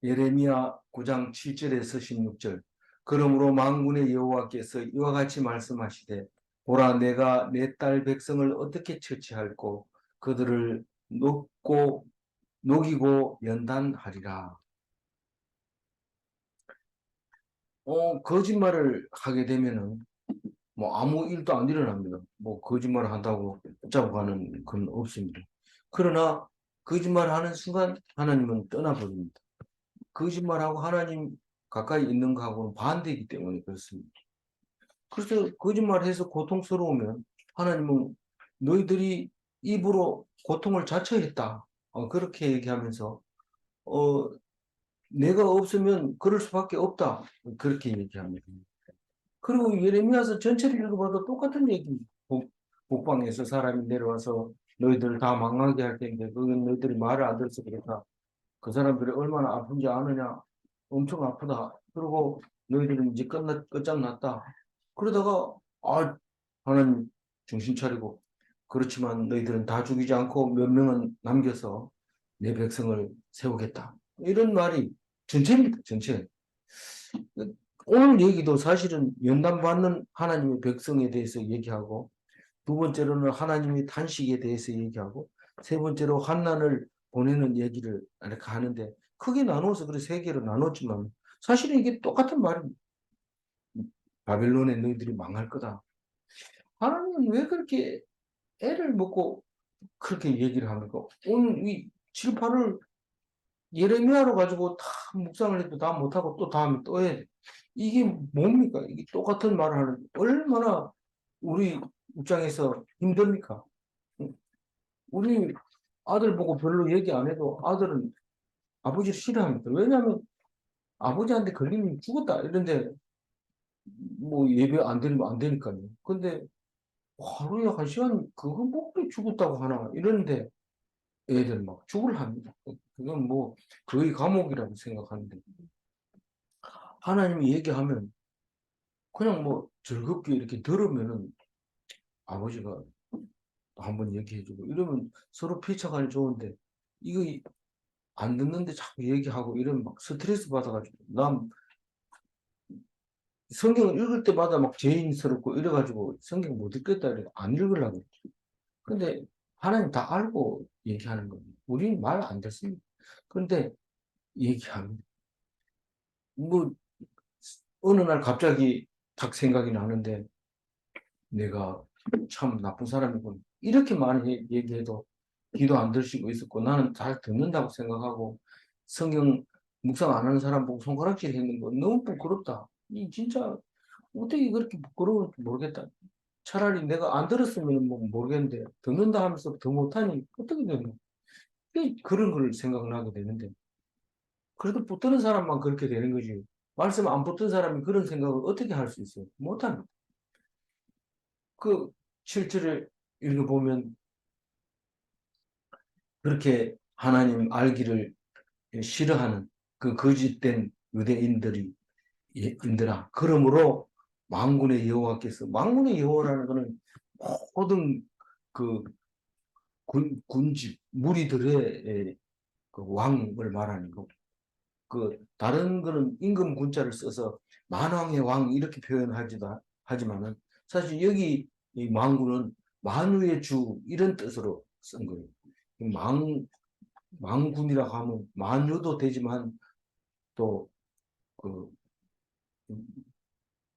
예레미야 9장 7절에서 16절. 그러므로 만군의 여호와께서 이와 같이 말씀하시되 보라 내가 내 딸 백성을 어떻게 처치할꼬 그들을 녹이고 연단하리라. 거짓말을 하게 되면은 뭐 아무 일도 안 일어납니다. 뭐 거짓말을 한다고 붙잡고 가는 건 없습니다. 그러나 거짓말을 하는 순간 하나님은 떠나버립니다. 거짓말하고 하나님 가까이 있는 거하고는 반대이기 때문에 그렇습니다. 그래서 거짓말해서 고통스러우면 하나님은 너희들이 입으로 고통을 자처했다. 그렇게 얘기하면서 어, 내가 없으면 그럴 수밖에 없다. 그렇게 얘기합니다. 그리고 예레미야서 전체를 읽어봐도 똑같은 얘기입니다. 북방에서 사람이 내려와서 너희들을 다 망하게 할 텐데 그건 너희들이 말을 안 들어서 그렇다. 그 사람들이 얼마나 아픈지 아느냐. 엄청 아프다. 그리고 너희들은 이제 끝장났다. 그러다가 하나님 정신 차리고 그렇지만 너희들은 다 죽이지 않고 몇 명은 남겨서 내 백성을 세우겠다. 이런 말이 전체입니다. 전체. 오늘 얘기도 사실은 연단받는 하나님의 백성에 대해서 얘기하고 두 번째로는 하나님의 탄식에 대해서 얘기하고 세 번째로 환난을 보내는 얘기를 이렇게 하는데 크게 나누어서 그래 세 개로 나눴지만 사실은 이게 똑같은 말입니다. 바벨론에 너희들이 망할 거다. 하나님은 왜 그렇게 애를 먹고 그렇게 얘기를 합니까? 오늘 이 7, 8을 예레미야로 가지고 다 묵상을 해도 다 못하고 또 다음에 또 해. 이게 뭡니까? 이게 똑같은 말을 하는 얼마나 우리 입장에서 힘듭니까? 우리 아들 보고 별로 얘기 안 해도 아들은 아버지를 싫어합니다. 왜냐하면 아버지한테 걸리면 죽었다 이런데 뭐 예배 안 드리면 안 되니까요. 근데 하루에 1시간 그거 먹고 죽었다고 하나 이러는데 애들 막 죽을 합니다. 그건 뭐 거의 감옥이라고 생각하는데 하나님이 얘기하면 그냥 뭐 즐겁게 이렇게 들으면은 아버지가 한번 얘기해주고 이러면 서로 피차간이 좋은데 이거 안 듣는데 자꾸 얘기하고 이러면 막 스트레스 받아가지고 난 성경을 읽을 때마다 막 죄인스럽고 이래가지고 성경 못 읽겠다 이래 안 읽으려고 그랬죠. 근데 하나님 다 알고 얘기하는 겁니다. 우리는 말 안 듣습니다. 그런데 얘기합니다. 뭐 어느 날 갑자기 딱 생각이 나는데 내가 참 나쁜 사람이군. 이렇게 많이 얘기해도 귀도 안 들으시고 있었고 나는 잘 듣는다고 생각하고 성경 묵상 안 하는 사람 보고 손가락질 했는 거 너무 부끄럽다. 이 진짜 어떻게 그렇게 부끄러울지 모르겠다. 차라리 내가 안 들었으면 뭐 모르겠는데 듣는다 하면서 더 못하니 어떻게 되나. 그런 걸 생각을 하게 되는데 그래도 붙드는 사람만 그렇게 되는 거지. 말씀 안 붙든 사람이 그런 생각을 어떻게 할 수 있어요? 못합니다. 그 7절을 읽어보면 그렇게 하나님 알기를 싫어하는 그 거짓된 유대인들이 인들아 그러므로 만군의 여호와께서 만군의 여호와라는 것은 모든 그 군집 무리들의 그 왕을 말하는 거. 그 다른 거는 임금 군자를 써서 만왕의 왕 이렇게 표현하지도 하지만은 사실 여기 이 만군은 만유의 주 이런 뜻으로 쓴 거예요. 만군이라고 하면 만유도 되지만 또 그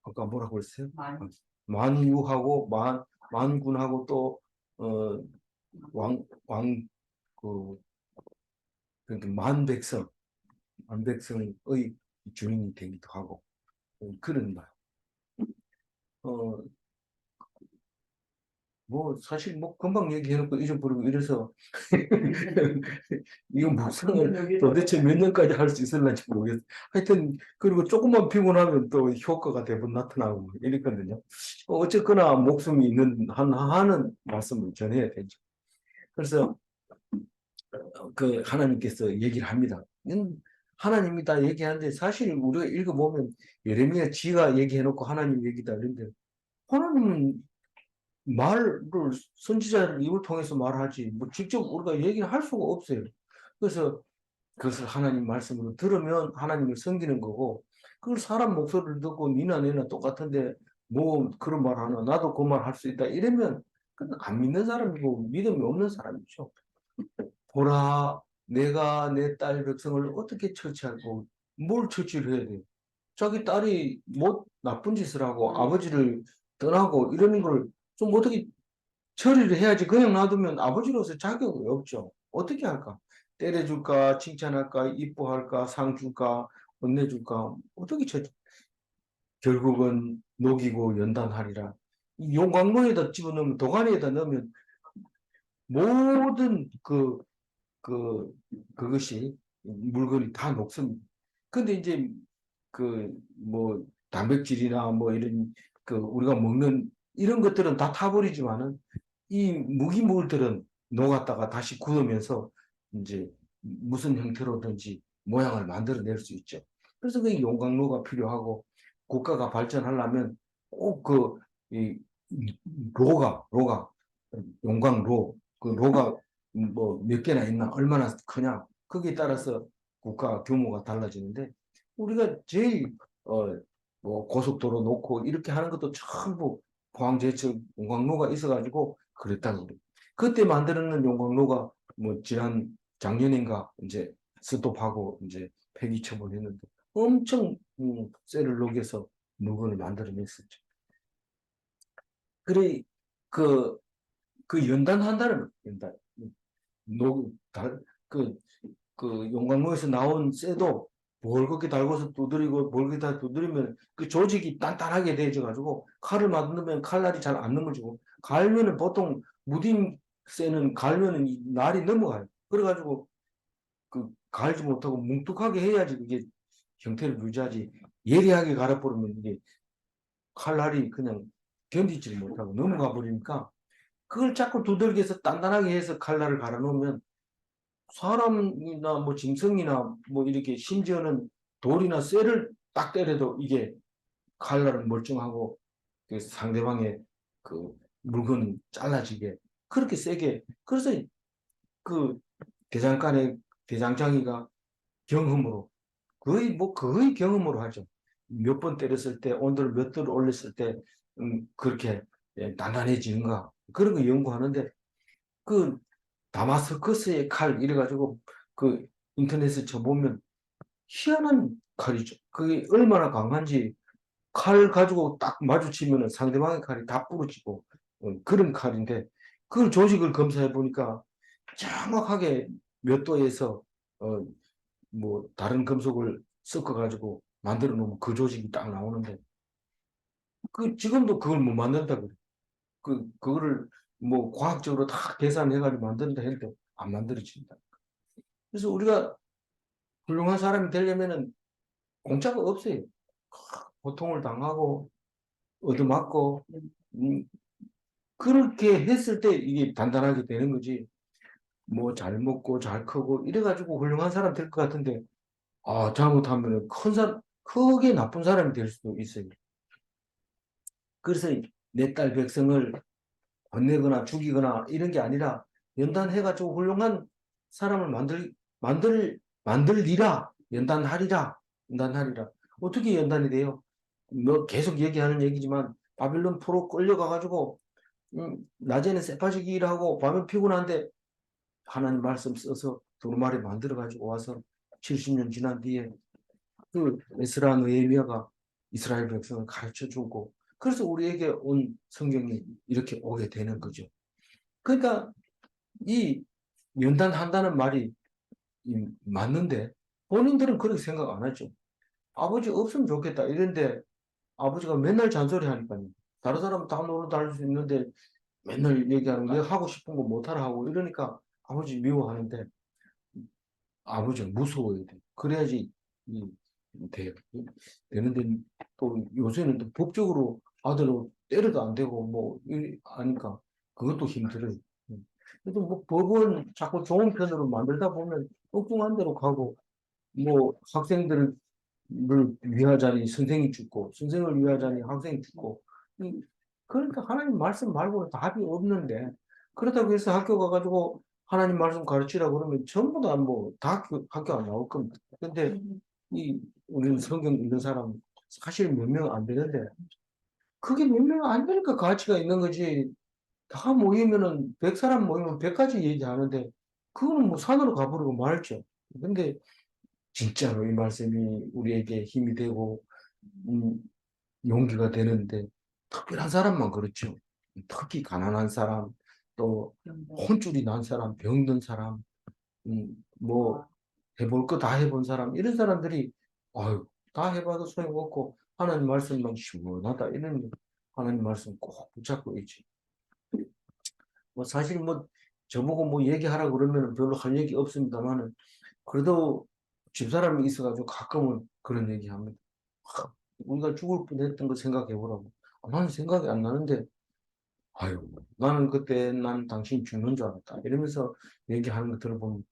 아까 뭐라고 그랬어요? 만유하고 만군하고 또 왕그 그러니까 만백성의 주인이 되기도 하고 그런 말. 어, 뭐 사실 뭐 금방 얘기해놓고 잊어버리고 이래서 이거 묵상을 도대체 몇 년까지 할 수 있을런지 모르겠어요. 하여튼 그리고 조금만 피곤하면 또 효과가 대부분 나타나고 이랬거든요. 어쨌거나 목숨이 있는 한은 말씀을 전해야 되죠. 그래서 그 하나님께서 얘기를 합니다. 하나님이 다 얘기하는데 사실 우리가 읽어보면 예레미야 지가 얘기해놓고 하나님 얘기다 이런데 하나님은 말을 선지자를 입을 통해서 말하지 뭐 직접 우리가 얘기를 할 수가 없어요. 그래서 그것을 하나님 말씀으로 들으면 하나님을 섬기는 거고, 그걸 사람 목소리를 듣고 니나 내나 똑같은데 뭐 그런 말 하나 나도 그 말 할 수 있다 이러면 그건 안 믿는 사람이고 믿음이 없는 사람이죠. 보라, 내가 내 딸 백성을 어떻게 처치하고 뭘 처치를 해야 돼요. 자기 딸이 뭐 나쁜 짓을 하고 아버지를 떠나고 이러는 걸 좀 어떻게 처리를 해야지. 그냥 놔두면 아버지로서 자격이 없죠. 어떻게 할까? 때려줄까, 칭찬할까, 이뻐할까, 상 줄까, 혼내줄까, 어떻게 처리? 결국은 녹이고 연단하리라. 이 용광로에다 집어넣으면, 도가니에다 넣으면 모든 그것이 물건이 다 녹습니다. 근데 이제 뭐 단백질이나 뭐 이런 우리가 먹는 이런 것들은 다 타버리지만은 이 무기물들은 녹았다가 다시 굳으면서 이제 무슨 형태로든지 모양을 만들어낼 수 있죠. 그래서 그 용광로가 필요하고 국가가 발전하려면 꼭 이 로가 용광로 그 로가 뭐 몇 개나 있나 얼마나 크냐 거기에 따라서 국가 규모가 달라지는데 우리가 제일 뭐 고속도로 놓고 이렇게 하는 것도 전부 포항제철 용광로가 있어가지고 그랬다는 거예요. 그때 만들어낸 용광로가 뭐 지난 작년인가 이제 스톱하고 이제 폐기 처분했는데 엄청 쇠를 녹여서 물건을 만들어냈었죠. 그래 그, 그 연단한다는 연단 녹, 그, 그 용광로에서 나온 쇠도 뭘 그렇게 달고서 두드리고 뭘 그렇게 다 두드리면 그 조직이 단단하게 되어가지고 칼을 만들면 칼날이 잘 안 넘어지고 갈면은 보통 무딘 쇠는 갈면은 이 날이 넘어가요. 그래가지고 그 갈지 못하고 뭉툭하게 해야지 그게 형태를 유지하지 예리하게 갈아버리면 이게 칼날이 그냥 견디지 못하고 넘어가 버리니까 그걸 자꾸 두들겨서 단단하게 해서 칼날을 갈아놓으면 사람이나 뭐 짐승이나 뭐 이렇게 심지어는 돌이나 쇠를 딱 때려도 이게 칼날은 멀쩡하고 그 상대방의 그 물건 잘라지게 그렇게 세게 그래서 그 대장간의 대장장이가 경험으로 거의 경험으로 하죠. 몇 번 때렸을 때 온도를 몇 도를 올렸을 때 그렇게 단단해지는가 그런 거 연구하는데 그 다마스커스의 칼 이래가지고 그 인터넷에 쳐보면 희한한 칼이죠. 그게 얼마나 강한지 칼 가지고 딱 마주치면 상대방의 칼이 다 부러지고 그런 칼인데 그 조직을 검사해 보니까 정확하게 몇 도에서 어, 뭐 다른 금속을 섞어 가지고 만들어 놓으면 그 조직이 딱 나오는데 그 지금도 그걸 못 만든다 그래. 그거를 뭐 과학적으로 다 계산해 가지고 만든다 해도 안 만들어진다. 그래서 우리가 훌륭한 사람이 되려면은 공짜가 없어요. 고통을 당하고 얻어맞고 그렇게 했을 때 이게 단단하게 되는 거지. 뭐 잘 먹고 잘 크고 이래가지고 훌륭한 사람 될 것 같은데 잘못하면 크게 나쁜 사람이 될 수도 있어요. 그래서 내 딸 백성을 혼내거나 죽이거나 이런 게 아니라 연단해가지고 훌륭한 사람을 만들리라. 연단하리라. 어떻게 연단이 돼요? 뭐 계속 얘기하는 얘기지만 바빌론 포로 끌려가가지고 낮에는 쇠파지기 일하고 밤에 피곤한데 하나님 말씀 써서 두루마리 만들어가지고 와서 70년 지난 뒤에 그 에스라 느헤미야가 이스라엘 백성을 가르쳐 주고 그래서 우리에게 온 성경이 이렇게 오게 되는 거죠. 그러니까 이 연단한다는 말이 맞는데 본인들은 그렇게 생각 안 하죠. 아버지 없으면 좋겠다 이런데 아버지가 맨날 잔소리 하니까요. 다른 사람은 다 노릇 할 수 있는데 맨날 얘기하는 거 내가 하고 싶은 거 못하라 하고 이러니까 아버지 미워하는데 아버지는 무서워야 돼. 그래야지 이, 돼요. 되는데 또 요새는 또 법적으로 아들을 때려도 안 되고 뭐 하니까 그것도 힘들어요. 그래도 뭐 법은 자꾸 좋은 편으로 만들다 보면 엉뚱한 대로 가고 뭐 학생들을 위하자니 선생이 죽고 선생을 위하자니 학생이 죽고 그러니까 하나님 말씀 말고는 답이 없는데 그렇다고 해서 학교 가가지고 하나님 말씀 가르치라 그러면 전부 다 뭐 다 학교 안 나올 겁니다. 근데 이 우리는 성경 읽는 사람 사실 몇 명 안 되는데 그게 몇 명 안 되니까 가치가 있는 거지. 다 모이면은 100사람 모이면 100가지 얘기하는데 그거는 뭐 산으로 가버리고 말죠. 근데 진짜로 이 말씀이 우리에게 힘이 되고 음, 용기가 되는데 특별한 사람만 그렇죠. 특히 가난한 사람, 또 혼쭐이 난 사람, 병든 사람, 뭐 해볼 거 다 해본 사람 이런 사람들이 아유 다 해봐도 소용없고 하나님 말씀만 시원하다 이런 하나님 말씀 꼭 붙잡고 있지. 뭐 사실 뭐 저보고 뭐 얘기하라 그러면 별로 할 얘기 없습니다만은 그래도 집사람이 있어가지고 가끔은 그런 얘기 합니다. 우리가 죽을 뻔했던 거 생각해 보라고. 나는 생각이 안 나는데 아유 나는 그때 난 당신 죽는 줄 알았다 이러면서 얘기하는 거 들어보면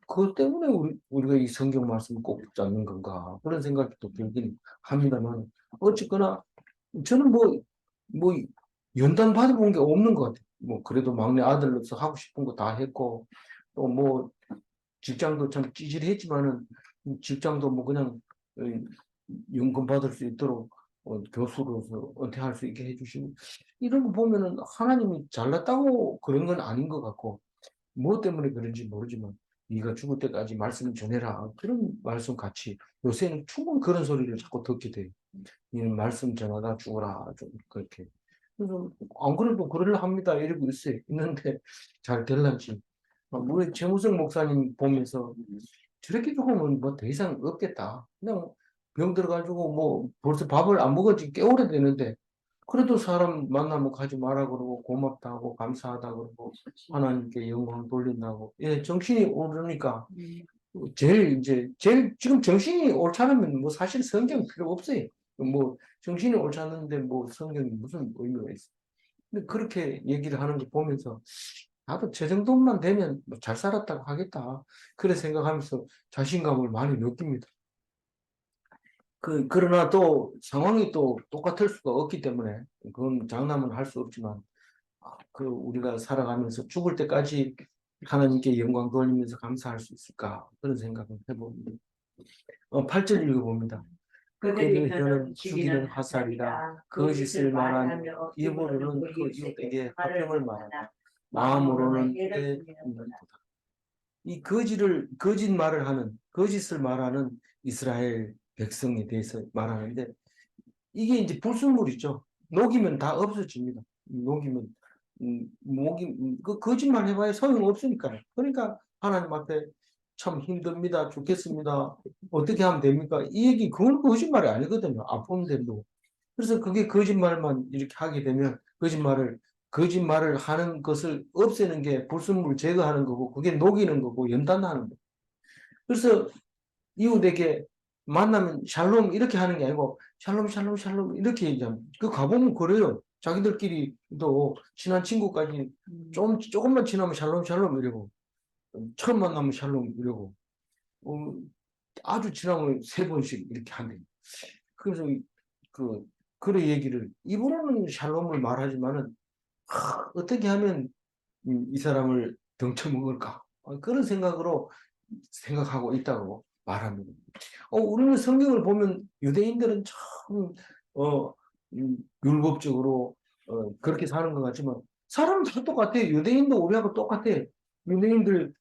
그것 때문에 우리가 이 성경 말씀을 꼭 붙잡는 건가 그런 생각이 또 들긴 합니다만 어쨌거나 저는 뭐 연단 받아본 게 없는 것 같아요. 뭐 그래도 막내 아들로서 하고 싶은 거 다 했고 또 뭐 직장도 참 찌질했지만은 직장도 뭐 그냥 어, 연금 받을 수 있도록 교수로서 은퇴할 수 있게 해주시고 이런 거 보면은 하나님이 잘났다고 그런 건 아닌 것 같고 뭐 때문에 그런지 모르지만 네가 죽을 때까지 말씀 전해라 그런 말씀 같이 요새는 충분히 그런 소리를 자꾸 듣게 돼요. 이는 말씀 전하다 죽어라 좀 그렇게 그래서 안 그래도 그러려 합니다 이러고 있어요. 있는데 잘 될런지 우리 최무성 목사님 보면서 저렇게 죽으면 뭐 더 이상 없겠다. 그냥 병 들어가지고 뭐 벌써 밥을 안 먹었지 꽤 오래되는데 그래도 사람 만나면 가지 마라 그러고 고맙다고 감사하다 그러고 하나님께 영광 돌린다고 예 정신이 오르니까 제일 지금 정신이 옳다면 뭐 사실 성경 필요 없어요. 뭐 정신이 옳다는데 뭐 성경이 무슨 의미가 있어? 근데 그렇게 얘기를 하는 거 보면서 나도 저 정도만 되면 뭐잘 살았다고 하겠다. 그래 생각하면서 자신감을 많이 느낍니다. 그러나 또 상황이 또 똑같을 수가 없기 때문에 그건 장담은 할 수 없지만 우리가 살아가면서 죽을 때까지 하나님께 영광 돌리면서 감사할 수 있을까 그런 생각을 해봅니다. 8절 읽어봅니다. 그들이 저는 죽이는 화살이라 거짓을 말하며 입으로는 그 이웃에게 화평을 말하나 마음으로는 때묻는도다. 이 거짓말을 하는 거짓을 말하는 이스라엘 백성에 대해서 말하는데 이게 이제 불순물이죠. 녹이면 다 없어집니다. 녹이면 그 거짓말 해봐야 소용없으니까요. 그러니까 하나님 앞에 참 힘듭니다. 죽겠습니다. 어떻게 하면 됩니까? 이 얘기 그건 거짓말이 아니거든요. 아픈데도. 그래서 그게 거짓말만 이렇게 하게 되면 거짓말을 하는 것을 없애는 게 불순물 제거하는 거고 그게 녹이는 거고 연단하는 거고. 그래서 이웃에게 만나면 샬롬 이렇게 하는 게 아니고 샬롬 샬롬 샬롬 이렇게 얘기하면 그 가보면 그래요. 자기들끼리도 친한 친구까지 조금만 지나면 샬롬 샬롬 이러고 처음 만나면 샬롬 이러고 어, 아주 지나면 3번씩 이렇게 한대. 그래서 그 그런 얘기를 입으로는 샬롬을 말하지만은 어떻게 하면 이 사람을 등쳐먹을까 그런 생각으로 생각하고 있다고 말합니다. 우리는 성경을 보면 유대인들은 참, 어, 율법적으로, 그렇게 사는 것 같지만, 사람은 다 똑같아요. 유대인도 우리하고 똑같아요. 유대인들,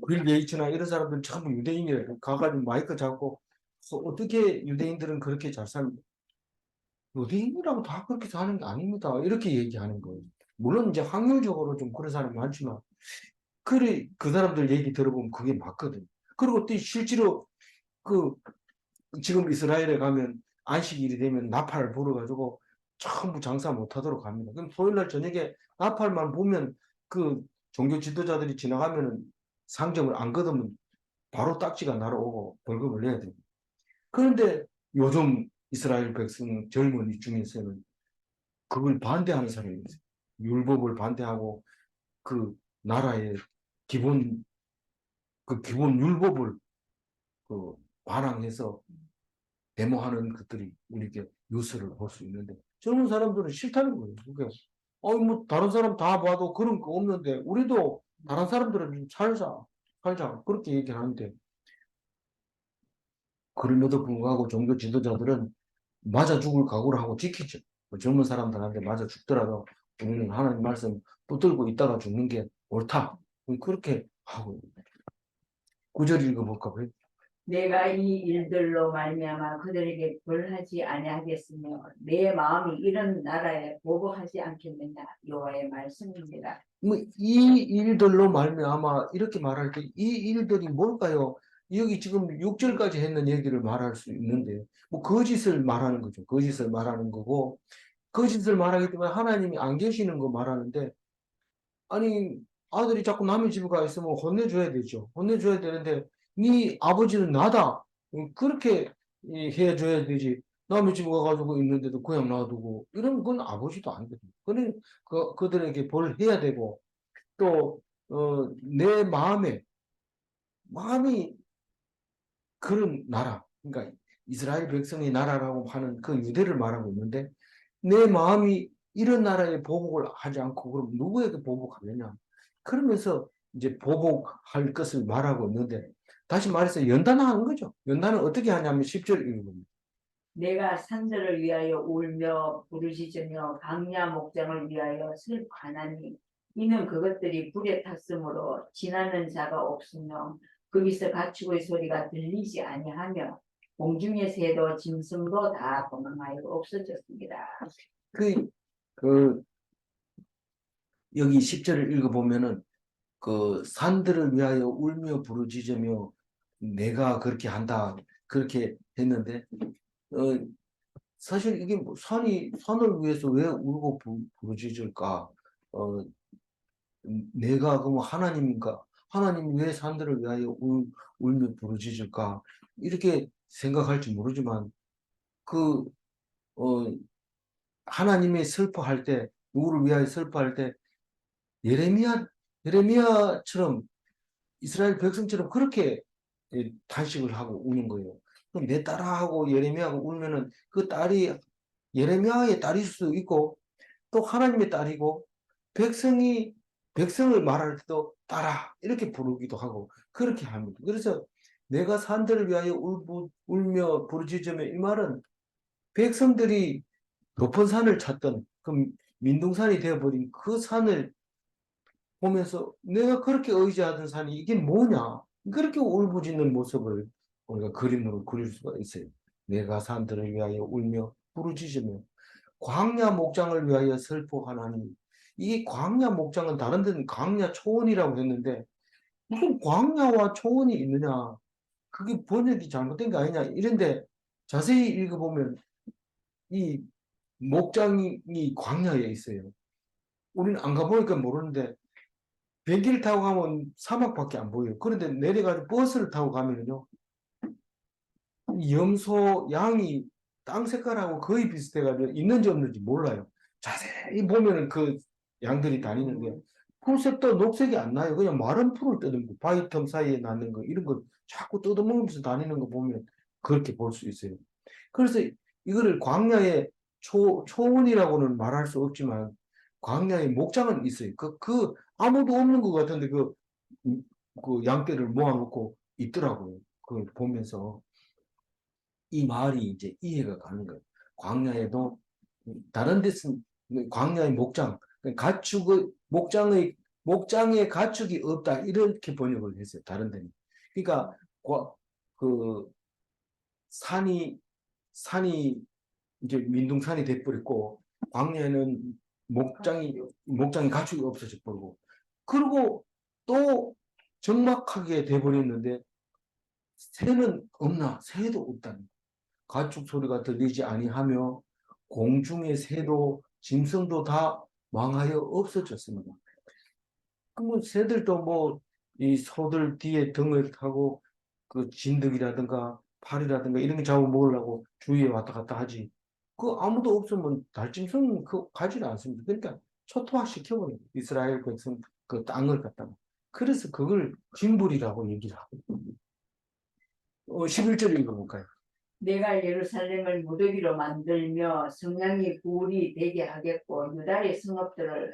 빌 게이츠나 이런 사람들 전부 유대인이에요. 가가지고 마이크 잡고, 어떻게 유대인들은 그렇게 잘 삽니까? 유대인이라고 다 그렇게 사는 게 아닙니다. 이렇게 얘기하는 거예요. 물론 이제 확률적으로 좀 그런 사람이 많지만, 그래, 그 사람들 얘기 들어보면 그게 맞거든. 그리고 또 실제로 그 지금 이스라엘에 가면 안식일이 되면 나팔을 불어가지고 전부 장사 못하도록 합니다. 그럼 토요일날 저녁에 나팔만 보면 그 종교 지도자들이 지나가면은 상점을 안 걷으면 바로 딱지가 날아오고 벌금을 내야 됩니다. 그런데 요즘 이스라엘 백성 젊은이 중에서는 그걸 반대하는 사람이 있어요. 율법을 반대하고 그 나라의 기본 기본 율법을 그 반항해서 데모하는 것들이 우리에게 뉴스를 볼 수 있는데 젊은 사람들은 싫다는 거예요. 그게 뭐 다른 사람 다 봐도 그런 거 없는데 우리도 다른 사람들은 살자 그렇게 얘기를 하는데 그럼에도 불구하고 종교 지도자들은 맞아 죽을 각오를 하고 지키죠. 그 젊은 사람들한테 맞아 죽더라도 우리는 하나님 말씀 붙들고 있다가 죽는 게 옳다. 그렇게 하고 구절 읽어볼까요? 내가 이 일들로 말미암아 그들에게 벌하지 아니하겠으며 내 마음이 이런 나라에 보복하지 않겠느냐 여호와의 말씀입니다. 뭐 이 일들로 말미암아 이렇게 말할 때 이 일들이 뭘까요? 여기 지금 6절까지 했는 얘기를 말할 수 있는데 뭐 거짓을 말하는 거죠. 거짓을 말하는 거고 거짓을 말하기 때문에 하나님이 안 계시는 거 말하는데 아니 아들이 자꾸 남의 집에 가 있으면 혼내줘야 되죠. 혼내줘야 되는데 네 아버지는 나다. 그렇게 해줘야 되지. 남의 집에 가가지고 있는데도 그냥 놔두고 이런 건 아버지도 아니거든요. 그래 그들에게 벌 해야 되고 또 내 마음이 그런 나라 그러니까 이스라엘 백성의 나라라고 하는 그 유대를 말하고 있는데 내 마음이 이런 나라에 보복을 하지 않고 그럼 누구에게 보복하느냐 그러면서 이제 보복할 것을 말하고 있는데 다시 말해서 연단하는 거죠. 연단은 어떻게 하냐면 10절 읽어봅니다. 내가 산들을 위하여 울며 부르짖으며 강야 목장을 위하여 슬퍼하나니 이는 그것들이 불에 탔으므로 지나는 자가 없으며 거기서 가축의 소리가 들리지 아니하며 공중의 새도 짐승도 다 도망하여 없어졌습니다. 그, 그 여기 10절을 읽어보면은 그 산들을 위하여 울며 부르짖으며 내가 그렇게 한다 그렇게 했는데 사실 이게 뭐 산을 위해서 왜 울고 부르짖을까? 내가 그럼 하나님인가? 하나님이 왜 산들을 위하여 울며 부르짖을까? 이렇게 생각할지 모르지만 그 어, 하나님이 슬퍼할 때 누구를 위하여 슬퍼할 때 예레미야처럼 이스라엘 백성처럼 그렇게 탄식을 하고 우는 거예요. 그럼 내 딸하고 예레미야가 울면은 그 딸이 예레미야의 딸일 수도 있고 또 하나님의 딸이고 백성을 말할 때도 딸아 이렇게 부르기도 하고 그렇게 합니다. 그래서 내가 산들을 위하여 울며 부르짖으며 이 말은 백성들이 높은 산을 찾던 그 민둥산이 되어버린 그 산을 보면서 내가 그렇게 의지하던 산이 이게 뭐냐 그렇게 울부짖는 모습을 우리가 그림으로 그릴 수가 있어요. 내가 산들을 위하여 울며 부르짖으며 광야 목장을 위하여 슬퍼하나니 이 광야 목장은 다른 데는 광야 초원이라고 했는데 무슨 광야와 초원이 있느냐 그게 번역이 잘못된 게 아니냐 이런데 자세히 읽어보면 이 목장이 광야에 있어요. 우리는 안 가보니까 모르는데 비행기를 타고 가면 사막밖에 안 보여요. 그런데 내려가서 버스를 타고 가면요 염소 양이 땅 색깔하고 거의 비슷해가지고 있는지 없는지 몰라요. 자세히 보면은 그 양들이 다니는데 풀색도 녹색이 안 나요. 그냥 마른 풀을 뜯는 바위 틈 사이에 나는 거 이런 거 자꾸 뜯어먹으면서 다니는 거 보면 그렇게 볼 수 있어요. 그래서 이거를 광야의 초원이라고는 말할 수 없지만 광야의 목장은 있어요. 아무도 없는 것 같은데 그 양떼를 모아놓고 있더라고요. 그걸 보면서. 이 말이 이제 이해가 가는 거예요. 광야에도 다른 데서 광야의 목장, 가축의 목장에 가축이 없다 이렇게 번역을 했어요. 다른 데는. 그러니까 그 산이 이제 민둥산이 돼버렸고 광야에는 목장이 가축이 없어져 버리고 그리고 또 적막하게 돼버렸는데 새는 없나? 새도 없다는 가축 소리가 들리지 아니하며 공중의 새도 짐승도 다 망하여 없어졌습니다. 그러면 새들도 뭐 이 소들 뒤에 등을 타고 그 진드기라든가 파리라든가 이런 게 잡아먹으려고 주위에 왔다 갔다 하지. 그 아무도 없으면 달짐승은 그 가지를 않습니다. 그러니까 초토화 시켜버려요. 이스라엘 백성 그 땅을 갖다가. 그래서 그걸 진불이라고 얘기를 하고. 11절 읽어볼까요? 내가 예루살렘을 무더기로 만들며 성량이 불이 되게 하겠고 유다의 성읍들을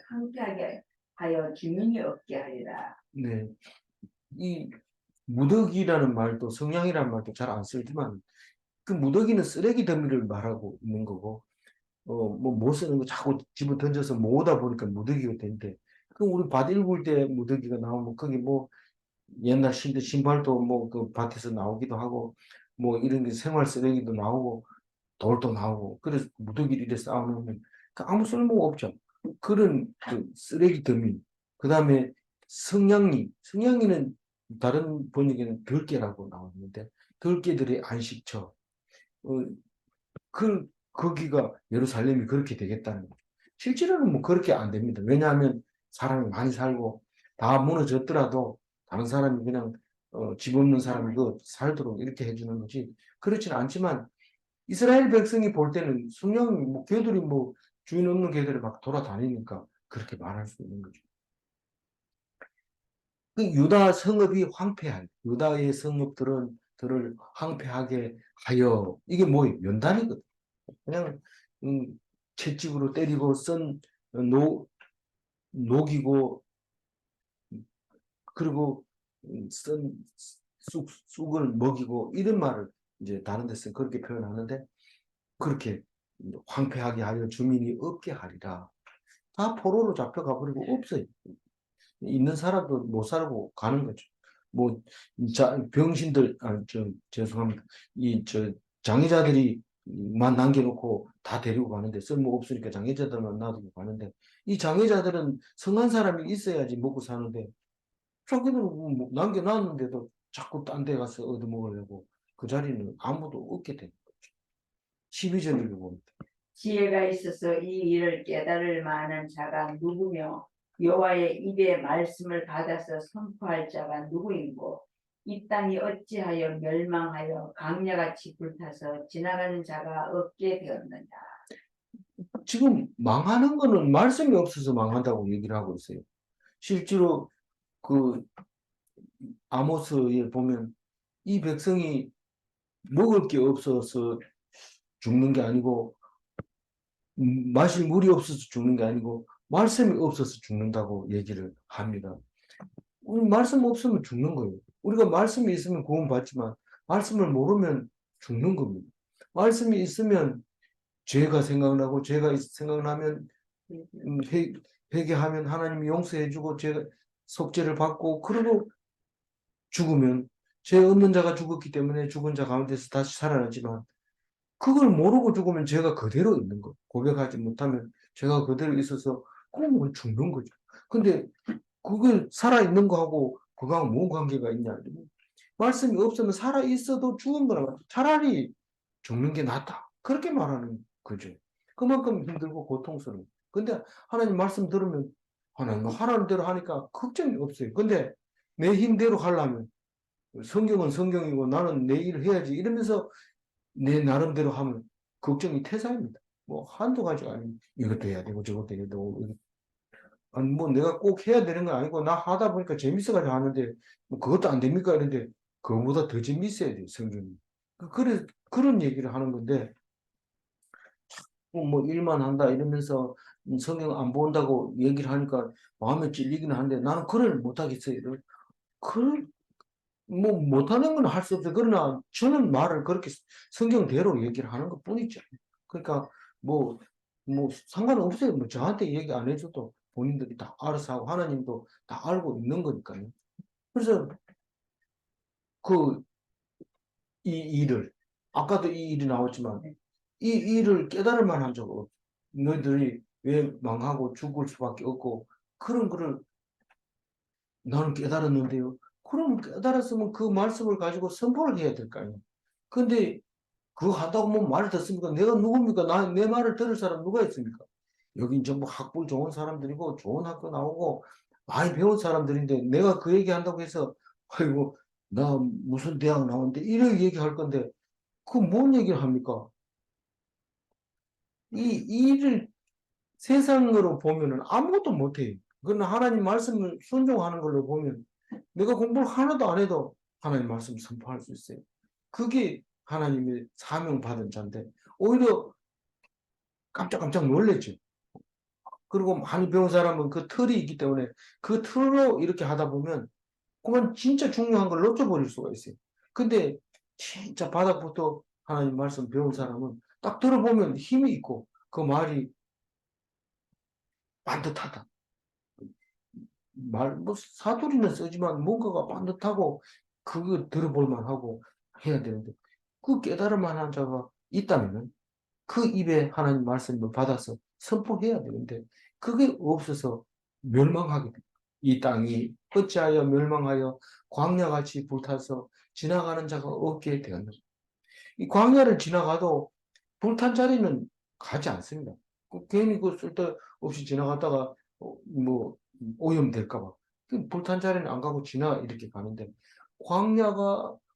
하여 주민이 없게 하리라. 네. 이 무더기라는 말도 성냥이라는 말도 잘 안 쓰지만 그 무더기는 쓰레기 더미를 말하고 있는 거고 뭐 못 쓰는 거 자꾸 집어 던져서 모으다 보니까 무더기가 된대. 그럼 우리 밭 일굴 때 무더기가 나오면 거기 뭐 옛날 신발도 뭐 그 밭에서 나오기도 하고 뭐 이런 게 생활 쓰레기도 나오고 돌도 나오고 그래서 무더기를 이래 쌓아놓으면 그 아무 쓸모가 없죠. 그런 그 쓰레기 더미. 그다음에 성냥이는 다른 번역에는 들깨라고 나오는데 들깨들의 안식처. 어, 거기가 예루살렘이 그렇게 되겠다는 거죠. 실제로는 뭐 그렇게 안 됩니다. 왜냐하면 사람이 많이 살고 다 무너졌더라도 다른 사람이 그냥 집 없는 사람이 그 살도록 이렇게 해주는 거지. 그렇지는 않지만 이스라엘 백성이 볼 때는 성령이 뭐 개들이 뭐 주인 없는 개들이 막 돌아다니니까 그렇게 말할 수 있는 거죠. 그 유다 성읍이 황폐한 유다의 성읍들은 들을 황폐하게 하여 이게 뭐예요? 연단이거든. 그냥 채찍으로 때리고 녹이고 그리고 쓴 쑥을 먹이고 이런 말을 이제 다른 데서 그렇게 표현하는데 그렇게 황폐하게 하여 주민이 없게 하리라. 다 포로로 잡혀가 버리고 없어요. 있는 사람도 못 살고 가는 거죠. 뭐 병신들 죄송합니다. 장애자들이 만 남겨놓고 다 데리고 가는데 쓸모 없으니까 장애자들만 놔두고 가는데 이 장애자들은 성한 사람이 있어야지 먹고 사는데 자기들은 뭐 남겨놨는데도 자꾸 딴 데 가서 얻어먹으려고 그 자리는 아무도 없게 된 거죠. 12절을 봅니다. 지혜가 있어서 이 일을 깨달을 만한 자가 누구며 여호와의 입의 말씀을 받아서 선포할 자가 누구인고 이 땅이 어찌하여 멸망하여 강야같이 불타서 지나가는 자가 없게 되었느냐. 지금 망하는 거는 말씀이 없어서 망한다고 얘기를 하고 있어요. 실제로 그 아모스에 보면 이 백성이 먹을 게 없어서 죽는 게 아니고 마실 물이 없어서 죽는 게 아니고 말씀이 없어서 죽는다고 얘기를 합니다. 우리 말씀 없으면 죽는 거예요. 우리가 말씀이 있으면 구원받지만 말씀을 모르면 죽는 겁니다. 말씀이 있으면 죄가 생각나고 죄가 생각나면 회개하면 하나님이 용서해주고 죄 속죄를 받고 그리고 죽으면 죄 없는 자가 죽었기 때문에 죽은 자 가운데서 다시 살아나지만 그걸 모르고 죽으면 죄가 그대로 있는 거. 고백하지 못하면 죄가 그대로 있어서 그건 죽는 거죠. 근데 그걸 살아있는 거하고 그거하고 뭔 관계가 있냐. 말씀이 없으면 살아있어도 죽은 거라 차라리 죽는 게 낫다. 그렇게 말하는 거죠. 그만큼 힘들고 고통스러워. 근데 하나님 말씀 들으면 하나님 하라는 대로 하니까 걱정이 없어요. 근데 내 힘대로 하려면 성경은 성경이고 나는 내 일을 해야지 이러면서 내 나름대로 하면 걱정이 태산입니다. 뭐 한두 가지가 아니고 이것도 해야 되고 저것도 해야 되고 아니 뭐 내가 꼭 해야 되는 건 아니고 나 하다 보니까 재밌어가지고 하는데 뭐 그것도 안 됩니까? 이런데 그거보다 더 재밌어야 돼요 성경이. 그래 그런 얘기를 하는 건데 뭐 일만 한다 이러면서 성경 안 본다고 얘기를 하니까 마음에 찔리기는 한데 나는 그걸 못하겠어요. 그 뭐 못하는 건 할 수 없어요. 그러나 저는 말을 그렇게 성경대로 얘기를 하는 것 뿐이죠. 그러니까 뭐, 뭐 상관없어요. 뭐 저한테 얘기 안 해줘도 본인들이 다 알아서 하고 하나님도 다 알고 있는 거니까요. 그래서 그 이 일을 아까도 이 일이 나왔지만 이 일을 깨달을 만한 적 없어. 너희들이 왜 망하고 죽을 수밖에 없고 그런 거를 나는 깨달았는데요. 그럼 깨달았으면 그 말씀을 가지고 선포를 해야 될 거 아니에요. 근데 그거 한다고 뭐 말을 듣습니까? 내가 누굽니까? 내 말을 들을 사람 누가 있습니까? 여긴 전부 학벌 좋은 사람들이고 좋은 학교 나오고 많이 배운 사람들인데 내가 그 얘기 한다고 해서 아이고 나 무슨 대학 나오는데 이렇게 얘기할 건데 그 뭔 얘기를 합니까? 이 일을 세상으로 보면은 아무것도 못해요. 그러나 하나님 말씀을 순종하는 걸로 보면 내가 공부를 하나도 안 해도 하나님 말씀 선포할 수 있어요. 그게 하나님의 사명 받은 자인데 오히려 깜짝깜짝 놀랬죠. 그리고 많이 배운 사람은 그 틀이 있기 때문에 그 틀로 이렇게 하다 보면 그만 진짜 중요한 걸 놓쳐버릴 수가 있어요. 근데 진짜 바닥부터 하나님 말씀 배운 사람은 딱 들어보면 힘이 있고 그 말이 반듯하다. 뭐 사투리는 쓰지만 뭔가가 반듯하고 그거 들어볼 만하고 해야 되는데 그 깨달을 만한 자가 있다면은 그 입에 하나님 말씀을 받아서 선포해야 되는데 그게 없어서 멸망하게 됩니다. 이 땅이 어찌하여 멸망하여 광야같이 불타서 지나가는 자가 없게 되었는가. 이 광야를 지나가도 불탄 자리는 가지 않습니다. 괜히 그 쓸데없이 지나갔다가 뭐 오염될까 봐. 그 불탄 자리는 안 가고 지나 이렇게 가는데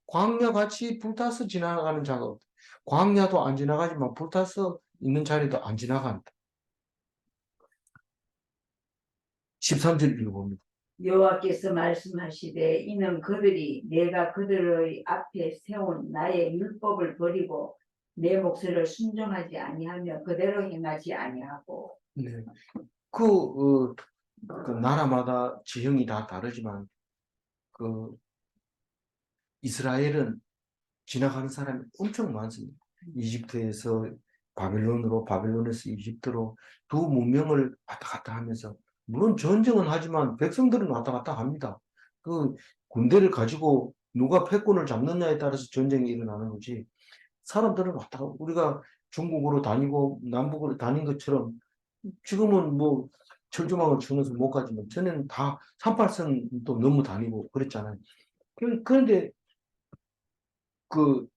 광야같이 불타서 지나가는 자가 없다. 광야도 안 지나가지만 불타서 있는 자리도 안 지나간다. 13절 읽어봅니다. 여호와께서 말씀하시되 이는 그들이 내가 그들의 앞에 세운 나의 율법을 버리고 내 목소리를 순종하지 아니하며 그대로 행하지 아니하고. 네. 그 나라마다 지형이 다 다르지만 그 이스라엘은 지나가는 사람이 엄청 많습니다. 이집트에서 바벨론으로, 바벨론에서 이집트로 두 문명을 왔다 갔다 하면서 물론 전쟁은 하지만 백성들은 왔다 갔다 합니다. 그 군대를 가지고 누가 패권을 잡느냐에 따라서 전쟁이 일어나는 거지. 사람들은 왔다 갔다 우리가 중국으로 다니고 남북으로 다닌 것처럼 지금은 뭐 철조망을 치면서 못 가지만 전에는 다 38선도 넘어 다니고 그랬잖아요. 그런데 그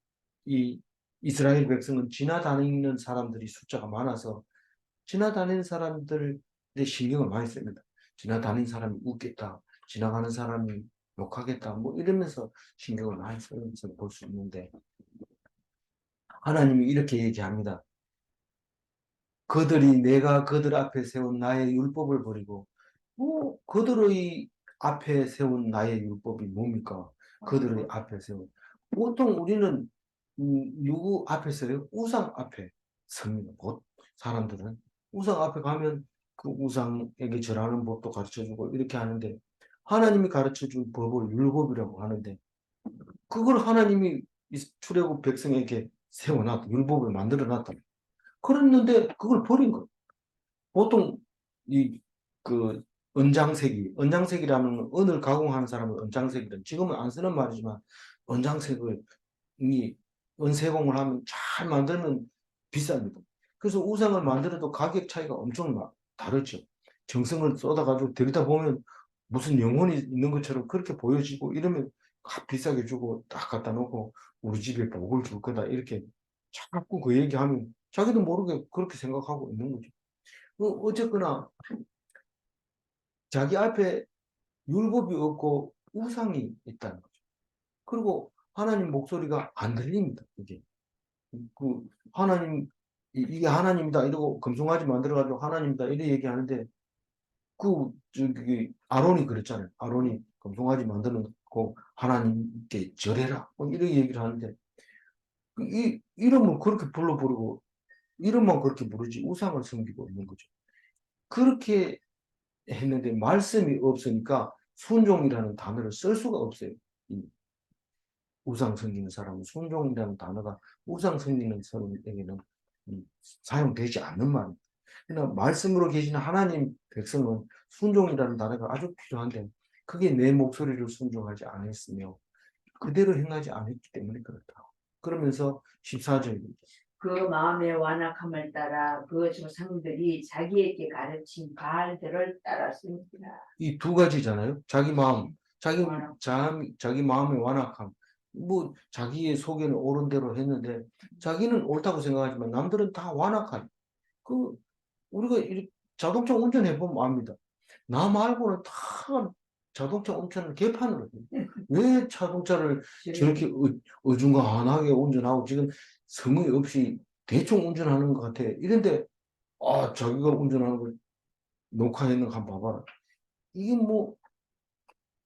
이 이스라엘 백성은 지나다니는 사람들이 숫자가 많아서 지나다니는 사람들의 신경을 많이 씁니다. 지나다니는 사람이 웃겠다. 지나가는 사람이 욕하겠다. 뭐 이러면서 신경을 많이 쓰면서 볼 수 있는데 하나님이 이렇게 얘기합니다. 그들이 내가 그들 앞에 세운 나의 율법을 버리고 그들의 앞에 세운 나의 율법이 뭡니까? 그들의 앞에 세운 보통 우리는 누구 앞에 서요? 우상 앞에 섭니다. 사람들은 우상 앞에 가면 그 우상에게 절하는 법도 가르쳐주고 이렇게 하는데 하나님이 가르쳐준 법을 율법이라고 하는데 그걸 하나님이 출애굽 백성에게 세워놨다. 율법을 만들어놨다. 그랬는데 그걸 버린 거예요. 보통 이 그 언장색이라면 은을 가공하는 사람은 언장색이든 지금은 안 쓰는 말이지만 언장색을 이 은세공을 하면 잘 만들면 비쌉니다. 그래서 우상을 만들어도 가격 차이가 엄청 다르죠. 정성을 쏟아가지고 들이다 보면 무슨 영혼이 있는 것처럼 그렇게 보여지고 이러면 비싸게 주고 딱 갖다 놓고 우리 집에 복을 줄 거다 이렇게 자꾸 그 얘기하면 자기도 모르게 그렇게 생각하고 있는 거죠. 어쨌거나 자기 앞에 율법이 없고 우상이 있다는 거죠. 그리고 하나님 목소리가 안 들립니다. 이게 그 하나님 이게 하나님이다 이러고 금송아지 만들어가지고 하나님이다 이렇게 얘기하는데 그 저기 아론이 그랬잖아요. 아론이 금송아지 만들어놓고 하나님께 절해라 뭐 이렇게 얘기를 하는데 이 이름을 그렇게 불러부르고 이름만 그렇게 부르지 우상을 섬기고 있는 거죠. 그렇게 했는데 말씀이 없으니까 순종이라는 단어를 쓸 수가 없어요. 이 우상 섬기는 사람은 순종이라는 단어가 우상 섬기는 사람에게는 사용되지 않는 말입니다. 그러나 말씀으로 계시는 하나님 백성은 순종이라는 단어가 아주 필요한데 그게 내 목소리를 순종하지 않았으며 그대로 행하지 않았기 때문에 그렇다. 그러면서 14절 그 마음의 완악함을 따라 그 조상들이 자기에게 가르친 바알들을 따랐습니다. 이 두 가지잖아요. 자기 마음, 완악. 자기 마음의 완악함. 뭐 자기의 속에는 옳은 대로 했는데 자기는 옳다고 생각하지만 남들은 다 완악한. 그 우리가 자동차 운전해 보면 압니다. 나 말고는 다 자동차 운전을 개판으로 해요. 왜 자동차를 저렇게 어중간하게 운전하고 지금 성의 없이 대충 운전하는 것 같아. 이런데 자기가 운전하는 걸 녹화했는 거 한번 봐봐라. 이게 뭐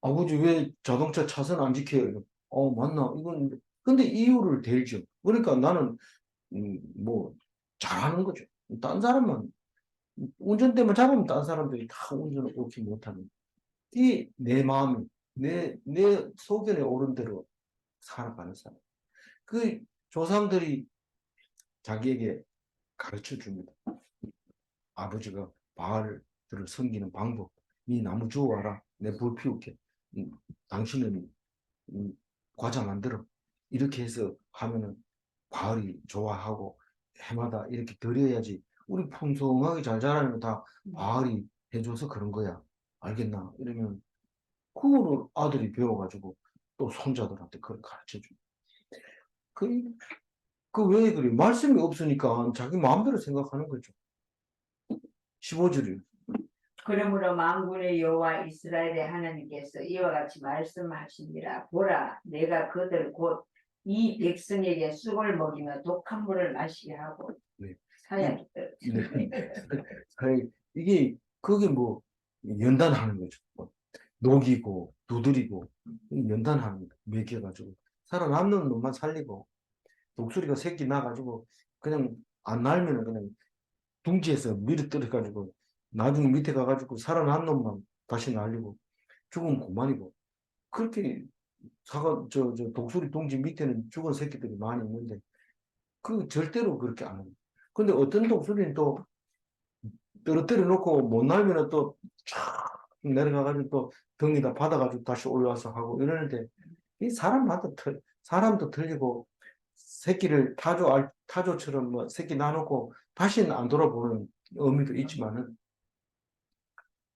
아버지 왜 자동차 차선 안 지켜요? 맞나? 이건 근데 이유를 대죠. 그러니까 나는 뭐 잘하는 거죠. 딴 사람만 운전대만 잡으면 다른 사람들이 다 운전을 옳게 못하는. 이 내 마음이, 내 소견에 오른 대로 살아가는 사람. 그 조상들이 자기에게 가르쳐 줍니다. 아버지가 바알을 섬기는 방법. 이 나무 주워와라. 내 불 피울게. 당신은 과자 만들어. 이렇게 해서 하면은 바알이 좋아하고 해마다 이렇게 드려야지. 우리 풍성하게 잘 자라는 거 다 바알이 해줘서 그런 거야. 알겠나? 이러면 그거를 아들이 배워가지고 또 손자들한테 그걸 가르쳐 줘. 그, 그 왜 그래? 말씀이 없으니까 자기 마음대로 생각하는 거죠. 15절이요. 그러므로 만군의 여호와 이스라엘의 하나님께서 이와 같이 말씀하시니라. 보라, 내가 그들 곧 이 백성에게 쑥을 먹이며 독한 물을 마시게 하고 네. 사약이 네. 이게 그게 뭐 연단하는 거죠. 뭐 녹이고 두드리고 연단하는 거 먹여가지고 살아남는 놈만 살리고 독수리가 새끼 나가지고 그냥 안 날면은 그냥 둥지에서 밀어 떨어가지고 나중에 밑에 가가지고 살아난 놈만 다시 날리고 죽으면 그만이고 그렇게 저 독수리 둥지 밑에는 죽은 새끼들이 많이 있는데 그 절대로 그렇게 안 합니다. 근데 어떤 독수리는 또 떨어뜨려 놓고 못 날면은 또 쫙 내려가가지고 또 등에다 받아가지고 다시 올라와서 하고 이러는데 이 사람마다 사람도 틀리고 새끼를 타조처럼 뭐 새끼 나놓고 다시는 안 돌아보는 의미도 있지만은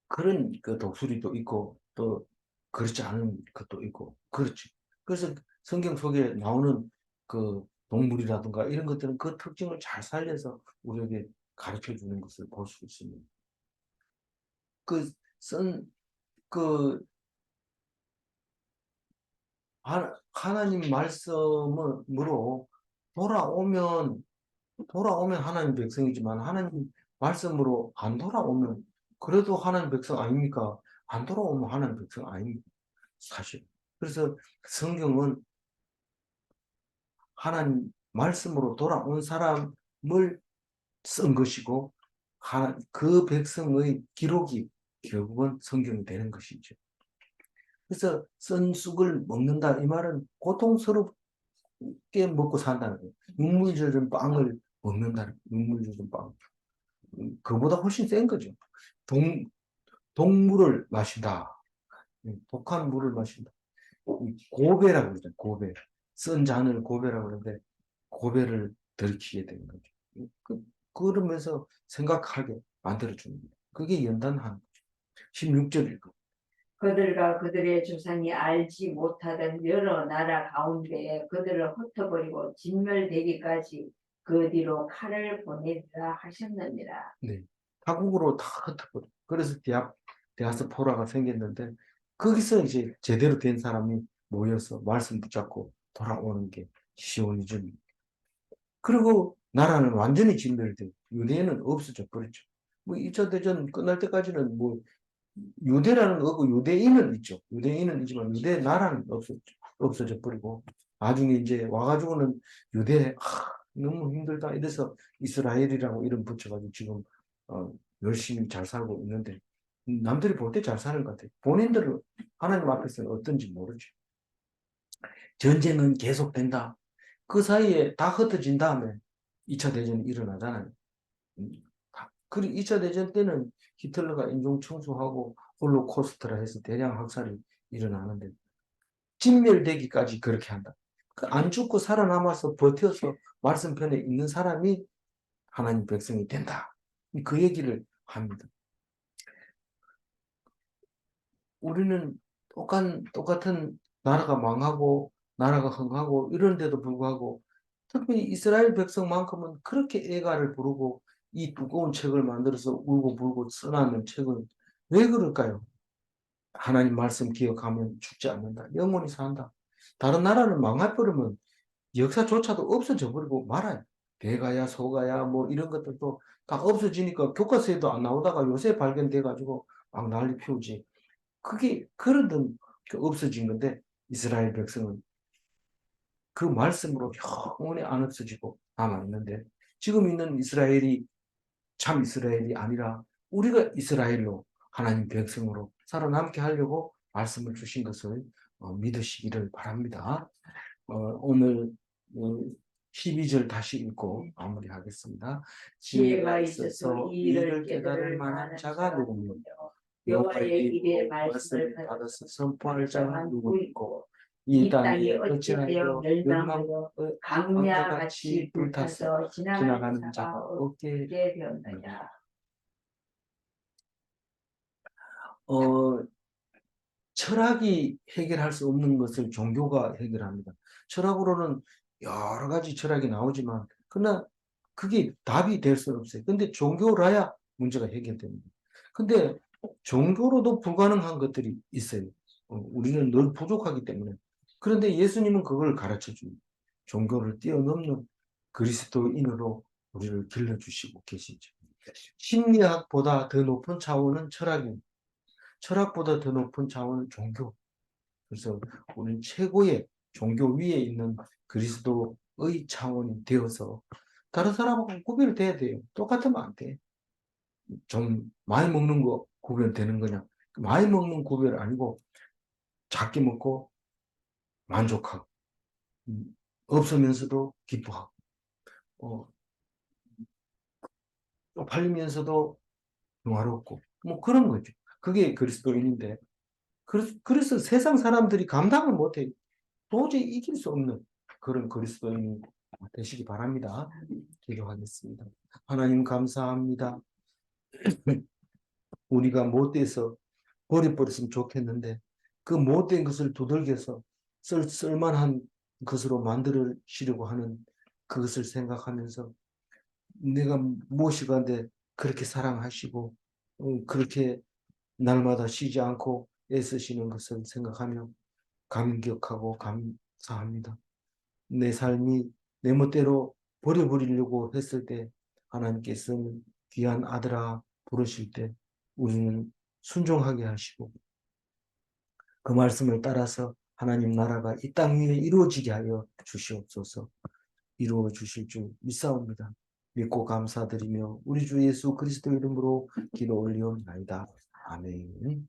그런 그 독수리도 있고 또 그렇지 않은 것도 있고 그렇지. 그래서 성경 속에 나오는 그 동물이라든가 이런 것들은 그 특징을 잘 살려서 우리에게 가르쳐 주는 것을 볼 수 있습니다. 그, 쓴, 그, 하나님 말씀으로 돌아오면, 돌아오면 하나님 백성이지만 하나님 말씀으로 안 돌아오면 그래도 하나님 백성 아닙니까? 안 돌아오면 하나님 백성 아닙니까? 사실. 그래서 성경은 하나님 말씀으로 돌아온 사람을 쓴 것이고, 그 백성의 기록이 결국은 성경이 되는 것이죠. 그래서 쓴 쑥을 먹는다. 이 말은 고통스럽게 먹고 산다는 거예요. 눈물 젖은 빵을 먹는다는 거예요. 눈물 젖은 빵. 그보다 훨씬 센 거죠. 동, 동물을 마신다. 독한 물을 마신다. 고배라고 그러죠. 고배. 쓴 잔을 고배라고 그러는데 고배를 들키게 되는 거죠. 그러면서 생각하게 만들어주는 거예요. 그게 연단하는 거죠. 16절 읽고. 그들과 그들의 조상이 알지 못하던 여러 나라 가운데에 그들을 흩어버리고 진멸되기까지 그 뒤로 칼을 보내리라 하셨느니라. 네. 타국으로 다 흩어버려. 그래서 디아스포라가 생겼는데 거기서 이제 제대로 된 사람이 모여서 말씀 붙잡고 돌아오는 게 시온이즘입니다. 그리고 나라는 완전히 진멸되고 유대인은 없어져 버렸죠. 뭐 2차 대전 끝날 때까지는 뭐 유대라는 거고 유대인은 있죠. 유대인은 있지만 유대 나라는 없어져 버리고 나중에 이제 와가지고는 너무 힘들다 이래서 이스라엘이라고 이름 붙여가지고 지금 열심히 잘 살고 있는데 남들이 볼 때 잘 사는 것 같아요. 본인들은 하나님 앞에서는 어떤지 모르죠. 전쟁은 계속된다. 그 사이에 다 흩어진 다음에 2차 대전이 일어나잖아요. 음, 그리고 2차 대전 때는 히틀러가 인종 청소하고 홀로코스트라 해서 대량 학살이 일어나는데 진멸되기까지 그렇게 한다. 안 죽고 살아남아서 버텨서 말씀편에 있는 사람이 하나님 백성이 된다. 그 얘기를 합니다. 우리는 똑같은 나라가 망하고 나라가 흥하고 이런데도 불구하고 특히 이스라엘 백성만큼은 그렇게 애가를 부르고 이 두꺼운 책을 만들어서 울고불고 써놨는 책은 왜 그럴까요? 하나님 말씀 기억하면 죽지 않는다. 영원히 산다. 다른 나라는 망해버리면 역사조차도 없어져 버리고 말아요. 대가야, 소가야, 뭐 이런 것들도 다 없어지니까 교과서에도 안 나오다가 요새 발견돼가지고 막 난리 피우지. 그게 그러던 없어진 건데 이스라엘 백성은 그 말씀으로 영원히 안 없어지고 남아있는데 지금 있는 이스라엘이 참 이스라엘이 아니라 우리가 이스라엘로 하나님 백성으로 살아남게 하려고 말씀을 주신 것을 믿으시기를 바랍니다. 오늘 12절 다시 읽고 마무리하겠습니다. 지혜가 있어서 이 일을 깨달을 만한 자가 누구며 여호와의 입의 말씀을 받아서 선포할 자가 누구이고 이 땅이 어찌하여 멸망하여 강야같이 불타서 지나가는 자가 없게 되었느냐. 철학이 해결할 수 없는 것을 종교가 해결합니다. 철학으로는 여러 가지 철학이 나오지만 그러나 그게 답이 될 수는 없어요. 근데 종교라야 문제가 해결됩니다. 근데 종교로도 불가능한 것들이 있어요. 우리는 늘 부족하기 때문에. 그런데 예수님은 그걸 가르쳐 줍니다. 종교를 뛰어넘는 그리스도인으로 우리를 길러주시고 계시죠. 심리학보다 더 높은 차원은 철학입니다. 철학보다 더 높은 차원은 종교. 그래서 우리는 최고의 종교 위에 있는 그리스도의 차원이 되어서 다른 사람하고 구별돼야 돼요. 똑같으면 안 돼. 좀 많이 먹는 거 구별되는 거냐? 많이 먹는 구별 아니고 작게 먹고 만족하고 없으면서도 기뻐하고 쪽팔리면서도 평화롭고 뭐 그런 거죠. 그게 그리스도인인데 그래서 세상 사람들이 감당을 못해 도저히 이길 수 없는 그런 그리스도인이 되시기 바랍니다. 기도하겠습니다. 하나님 감사합니다. 우리가 못돼서 버려버렸으면 좋겠는데 그 못된 것을 두들겨서 쓸만한 것으로 만들시려고 하는 그것을 생각하면서 내가 무엇이간데 그렇게 사랑하시고 그렇게 날마다 쉬지 않고 애쓰시는 것을 생각하며 감격하고 감사합니다. 내 삶이 내 멋대로 버려버리려고 했을 때 하나님께서는 귀한 아들아 부르실 때 우리는 순종하게 하시고 그 말씀을 따라서 하나님 나라가 이 땅 위에 이루어지게 하여 주시옵소서. 이루어 주실 줄 믿사옵니다. 믿고 감사드리며 우리 주 예수 그리스도 이름으로 기도 올리옵나이다. 아멘.